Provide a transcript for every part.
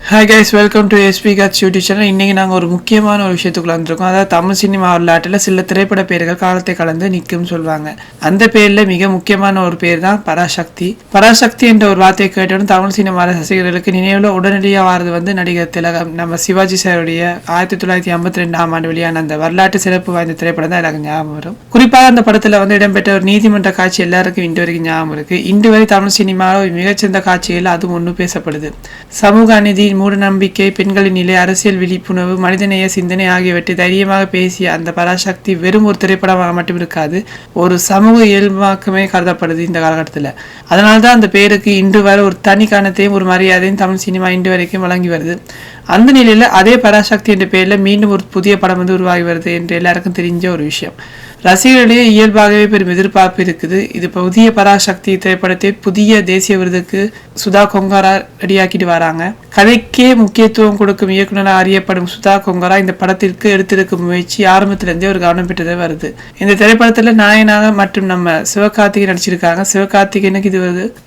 Hi guys, welcome to SP gods YouTube channel. இன்றைக்கி நாங்கள் ஒரு முக்கியமான ஒரு விஷயத்துக்குள்ள வந்திருக்கோம். அதாவது தமிழ் சினிமா வரலாற்றில் சில திரைப்பட பேர்கள் காலத்தை கலந்து நிற்கும்னு சொல்லுவாங்க. அந்த பேரில் மிக முக்கியமான ஒரு பேர் தான் பராசக்தி. பராசக்தி என்ற ஒரு வார்த்தையை கேட்டவுடன் தமிழ் சினிமா ரசிகர்களுக்கு நினைவில் உடனடியாக வாரது நடிகர் திலகம் நம்ம சிவாஜி சாருடைய 1952 வெளியான அந்த வரலாற்று சிறப்பு வாய்ந்த திரைப்படம் தான் எனக்கு ஞாபகம் வரும். குறிப்பாக அந்த படத்தில் இடம்பெற்ற ஒரு நீதிமன்ற காட்சி எல்லாருக்கும் இன்று வரைக்கும் ஞாபகம் இருக்குது. இன்று வரை தமிழ் சினிமாவில் மிகச்சிறந்த காட்சிகள் அதுவும் ஒன்று பேசப்படுது. சமூக அநீதி, மூட நம்பிக்கை, பெண்களின் நிலை, அரசியல் விழிப்புணர்வு, மனிதநேய சிந்தனை ஆகியவற்றை தைரியமாக பேசிய அந்த பராசக்தி வெறும் ஒரு திரைப்படமாக மட்டும் இருக்காது, ஒரு சமூக இயல்பாக்கமே கருதப்படுது இந்த காலகட்டத்தில். அதனால்தான் அந்த பேருக்கு இன்று வரை ஒரு தனி காரணத்தையும் ஒரு மரியாதையும் தமிழ் சினிமா இன்று வரைக்கும் வழங்கி வருது. அந்த நிலையில் அதே பராசக்தி என்ற பெயரில் மீண்டும் ஒரு புதிய படம் உருவாகி வருது என்று எல்லாருக்கும் தெரிஞ்ச ஒரு விஷயம். ரசிகர்களிடையே இயல்பாகவே பெரும் எதிர்பார்ப்பு இருக்குது. இது புதிய பராசக்தி திரைப்படத்தை புதிய தேசிய விருதுக்கு சுதா கொங்காரா ரெடியாக்கிட்டு வராங்க. கதைக்கே முக்கியத்துவம் கொடுக்கும் இயக்குநராக அறியப்படும் சுதா கொங்காரா இந்த படத்திற்கு எடுத்திருக்கும் முயற்சி ஆரம்பத்திலிருந்தே ஒரு கவனம் பெற்றதே வருது. இந்த திரைப்படத்தில் நாயனாக மற்றும் நம்ம சிவகார்த்திகை நடிச்சிருக்காங்க. சிவகார்த்திகனுக்கு இது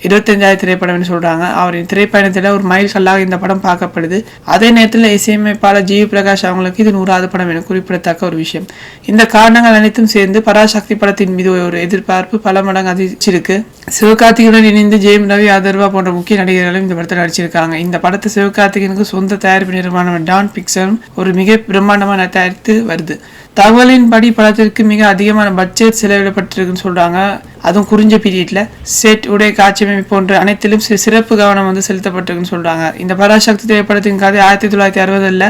25வது திரைப்படம் சொல்றாங்க. அவரின் திரைப்பயணத்தில் ஒரு மைல் கல்லாக இந்த படம் பார்க்கப்படுது. அதே நேரத்தில் இசையமைப்பாளர் ஜி பிரகாஷ் அவங்களுக்கு இது 100வது படம் என குறிப்பிடத்தக்க ஒரு விஷயம். இந்த காரணங்கள் அனைத்தும் சேர்ந்து பராசக்தி படத்தின் மீது ஒரு எதிர்பார்ப்பு பல மடங்கு அதிகரிச்சிருக்கு. சிவகார்த்திகனுடன் இணைந்து ஜெயம் ரவி, அதர்வா போன்ற முக்கிய நடிகர்களும் இந்த படத்தில் நடிச்சிருக்காங்க. இந்த படத்தை சிவகார்த்திகனுக்கு சொந்த தயாரிப்பு நிறுவனம் டான் பிக்சரும் ஒரு மிக பிரம்மாண்டமான தயாரித்து வருது. தகவலின்படி படத்திற்கு மிக அதிகமான பட்ஜெட் செலவிடப்பட்டிருக்குன்னு சொல்றாங்க. அதுவும் குறிஞ்ச பீரியட்ல செட், உடை, காட்சியமைப்பு போன்ற அனைத்திலும் சிறப்பு கவனம் செலுத்தப்பட்டிருக்குன்னு சொல்றாங்க. இந்த பராசக்தி திரைப்படத்தின் கதை 1960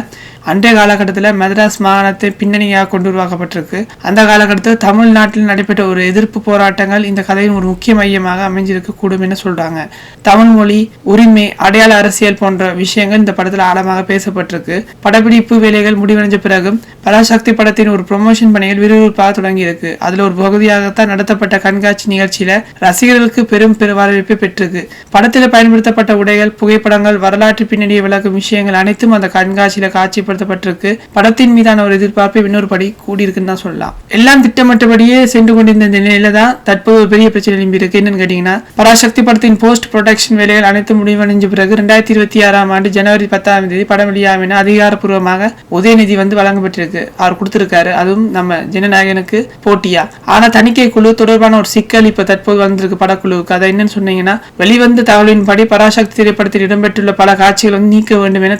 அன்றைய காலகட்டத்தில் மெட்ராஸ் மாகாணத்தை பின்னணியாக கொண்டு உருவாக்கப்பட்டிருக்கு. அந்த காலகட்டத்தில் தமிழ்நாட்டில் நடைபெற்ற ஒரு எதிர்ப்பு போராட்டங்கள் இந்த கதையின் ஒரு முக்கிய மையமாக அமைஞ்சிருக்க கூடும் என சொல்றாங்க. தமிழ் மொழி, உரிமை, அடையாள அரசியல் போன்ற விஷயங்கள் இந்த படத்தில் ஆழமாக பேசப்பட்டிருக்கு. படப்பிடிப்பு வேலைகள் முடிவடைஞ்ச பிறகும் பராசக்தி படத்தின் ஒரு ப்ரொமோஷன் பணிகள் விறுவிறுப்பாக தொடங்கி இருக்கு. அதுல ஒரு பகுதியாகத்தான் நடத்தப்பட்ட கண்காட்சி நிகழ்ச்சியில ரசிகர்களுக்கு பெரும் வரவேற்பை பெற்றிருக்கு. படத்தில் பயன்படுத்தப்பட்ட உடைகள், புகைப்படங்கள், வரலாற்று பின்னணியை விளக்கும் விஷயங்கள் அனைத்தும் அந்த கண்காட்சியில காட்சிப்படுத்தப்பட்டிருக்கு. படத்தின் மீதான ஒரு எதிர்பார்ப்பு இன்னொரு படி கூடியிருக்குன்னு தான் சொல்லலாம். எல்லாம் திட்டமிட்டபடியே சென்று கொண்டிருந்த நிலையில தான் தற்போது ஒரு பெரிய பிரச்சனை எழும்பி இருக்கு. என்னன்னு கேட்டீங்கன்னா, பராசக்தி படத்தின் போஸ்ட் ப்ரொடக்ஷன் வேலைகள் அனைத்தும் முடிவடைஞ்ச பிறகு 2026 ஜனவரி 10 படம் வெளியாகும் என அதிகாரப்பூர்வமாக உதயநிதி வழங்கப்பட்டிருக்கு. அவர் கொடுத்திருக்காரு. அதுவும் நம்ம ஜனநாயகனுக்கு போட்டியா. ஆனா தணிக்கை குழு தொடர்பான ஒரு சிக்கல் இப்ப தற்போது வந்திருக்கு படக்குழுவுக்கு. அதை என்னன்னு சொன்னீங்கன்னா, வெளிவந்த தகவலின்படி பராசக்தி திரைப்படத்தில் இடம்பெற்றுள்ள பல காட்சிகள் நீக்க வேண்டும் என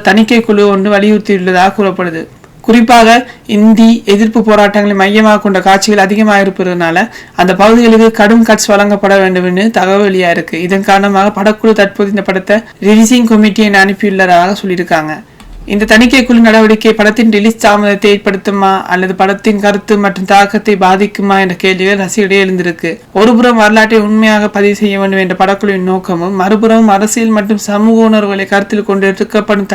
தணிக்கை குழு வலியுறுத்தியுள்ளதாக கூறப்படுது. குறிப்பாக இந்தி எதிர்ப்பு போராட்டங்களை மையமாக கொண்ட காட்சிகள் அதிகமாக இருப்பதனால அந்த பகுதிகளுக்கு கடும் கட்ஸ் வழங்கப்பட வேண்டும் என்று தகவல் வெளியா இருக்கு. இதன் காரணமாக படக்குழு தற்போது இந்த படத்தை ரிலீசிங் கமிட்டியை அனுப்பியுள்ளதாக சொல்லியிருக்காங்க. இந்த தணிக்கை குழு நடவடிக்கை படத்தின் ரிலீஸ் தாமதத்தை ஏற்படுத்துமா அல்லது படத்தின் கருத்து மற்றும் தாக்கத்தை பாதிக்குமா என்ற கேள்விகள் ரசிகரிடையே எழுந்திருக்கு. ஒருபுறம் வரலாற்றை உண்மையாக பதிவு செய்ய வேண்டும் என்ற படக்குழுவின் நோக்கமும், மறுபுறம் அரசியல் மற்றும் சமூக உணர்வுகளை கருத்தில் கொண்டு எடுக்கப்படும்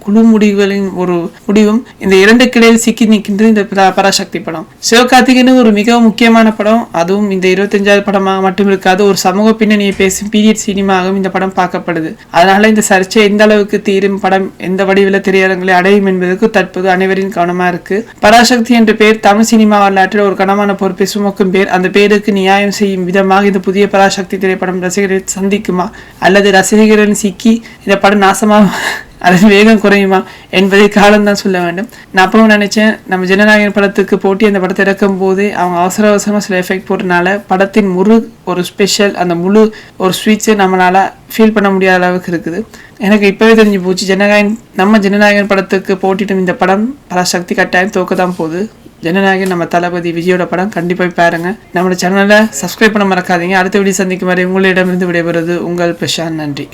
குழு முடிவுகளின் ஒரு முடிவும் இந்த இரண்டுக்கிடையில் சிக்கி நிற்கின்றது இந்த பராசக்தி படம். சிவகார்த்திகேயன் ஒரு மிகவும் முக்கியமான படம். அதுவும் இந்த 25வது படமாக மட்டும் இருக்காது, ஒரு சமூக பின்னணியை பேசும் பீரியட் சினிமாவும் இந்த படம் பார்க்கப்படுது. அதனால இந்த சர்ச்சை எந்த அளவுக்கு தீரும், படம் எந்த வடிவில் திரையரங்களை அடையும் என்பதற்கு தற்போது அனைவரின் கவனமா இருக்கு. பராசக்தி என்ற பெயர் தமிழ் சினிமா வரலாற்றில் ஒரு கனமான பொறுப்பை சுமக்கும் பேர். அந்த பேருக்கு நியாயம் செய்யும் விதமாக இந்த புதிய பராசக்தி திரைப்படம் ரசிகர்களை சந்திக்குமா அல்லது ரசிகர்களின் சிக்கி இந்த படம் நாசமா அது வேகம் குறையுமா என்பதை காலம்தான் சொல்ல வேண்டும். நான் அப்பவும் நினைச்சேன், நம்ம ஜனநாயகன் படத்துக்கு போட்டி அந்த படத்தை இறக்கும் போது அவங்க அவசரமா சில எஃபெக்ட் போட்டனால படத்தின் ஒரு ஸ்பெஷல் அந்த முழு ஒரு ஸ்வீட்ஸை நம்மளால ஃபீல் பண்ண முடியாத அளவுக்கு இருக்குது. எனக்கு இப்பவே தெரிஞ்சு போச்சு, நம்ம ஜனநாயகன் படத்துக்கு போட்டிட்டும் இந்த படம் பராசக்தி கட்டாயம் தோக்க தான் போகுது. ஜனநாயகன் நம்ம தளபதி விஜயோட படம் கண்டிப்பாக பாருங்க. நம்மளோட சேனலை சப்ஸ்கிரைப் பண்ண மறக்காதீங்க. அடுத்த வீடியோ சந்திக்கும் வரை உங்களிடமிருந்து விடைபெறுவது உங்கள் பிரசாந்த். நன்றி.